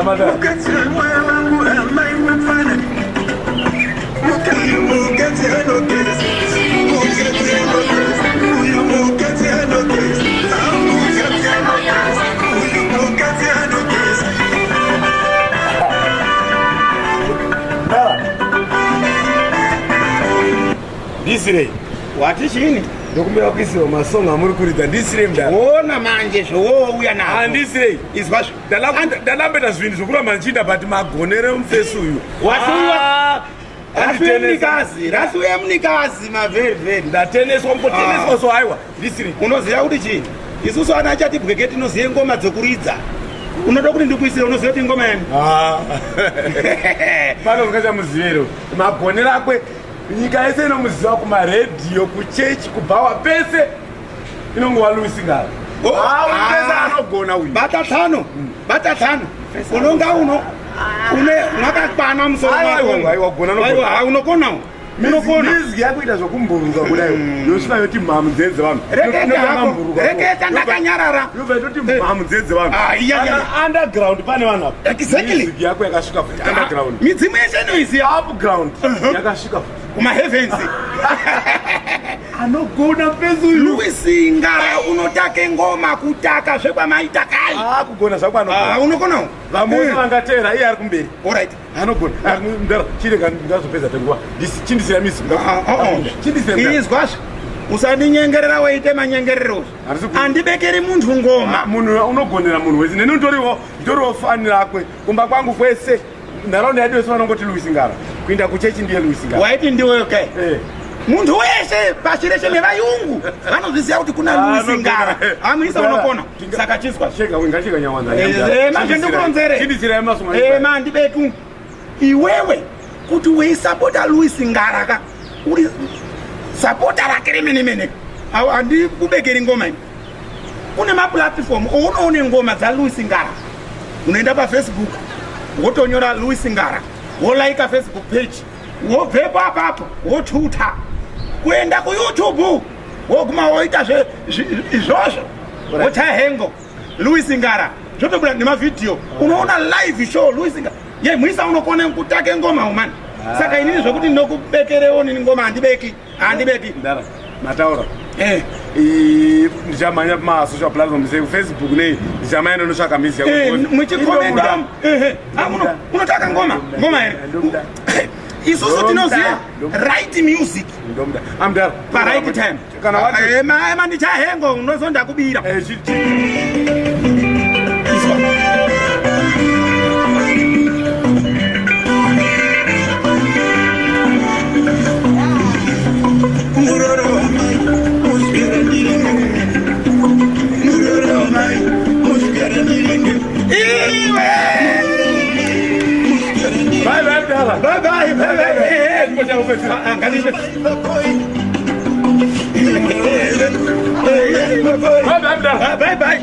Amada. Disire. Wati chini? Ndokumbira kuisiwa masonga amuri kuridza ndisire mudara. Ona manje zvouya nazo. Handisire. Izvazvo. Ndalambeta zvinhu zvokuramba ndichiinda bati magonere mufesi uyu. Rasuya munikazi mavheri. Ndateneswa mukoteneswa so aiwa. Ndisire. Unoziva kuti chini? Isusu ana achati bweke tinozive ngoma dzokuridza. Unoda kuti ndikuisire unoziva kuti ngoma yani? Pano mungachamuzivero. Magonere akwe nyika yese inomuziva kumaredhiyo, kuchechi, kubhawa pese inongova Louis Ngara. Pese anogona uyu. Batatano. Unonga uno. Mwakakwana musoro mwako. Aiwa gona nogona. Unokona. Miziki yakuita zvokumburunga kudayo. Yosvika yoti mhamuzedze vanhu. Reketa ndakanyarara. Yobva yototi mhamuzedze vanhu. Underground pane vanhu apa. Exactly. Miziki yako yakasvika futi underground. Midzimu yese inoiziva. Upground yakasvika futi. Kumaheavens. Anogona pese uyu. Louis Ngara unotake ngoma kutaka zvekwamaita kai. Kugona zvako anogona. Unokonawo. Vamwe vangatera iye ari kumberi. Alright. Anogona. Ndara chirega ndazopedza tenguva. Chindisira miziki. Chindisira. Izvazvo. Usandinyengerera weite manyengerero. Andibekeri muntu ngoma. Munhu unogonera munhu wese. Neni ndoriwo fani rakwe. Kumba kwangu kwese. Nharaunda yedu yose vanongoti Louis Ngara. Kuinda kuchechi ndiye Louis Ngara. Waiti ndiwe okay? Muntu wese pashi reshe nevayungu vanozviziva kuti kuna Louis Ngara. Amuisa unokona. Saka chiswa. Sheka ngacheka nyawanza. Manje ndikuronzere. Chindisira masoma. Mandi betu. Iwewe kuti weisapota Louis Ngara ka. Uri sapota rake remene. Andi kubekeri ngoma ini. Kune maplatform unoone ngoma dza Louis Ngara. Unoenda pa Facebook. Wotonyora Louis Ngara. Wolaika Facebook page. Wobvepo apapo. Wotuta. Kuenda ku YouTube. Woguma woita izvozvo. Wotahengo. Louis Ngara. Zvotobuda nemavidhiyo. Unoona live show Louis Ngara. Ye muisa unokone kutake ngoma umani. Saka inini zvokuti ndinokubekerewo nini ngoma handibeki. Ndara. Mataura. Ndichamanya masocial platforms Facebook nei ndichamanya ndonotsvaka mizi yako. Muchikomenda. Unotaka ngoma here. Isusu tinoziva right music. Amdara. Pa right time. Kana wati. Ema ndichahengo unozonda kubira. Bye.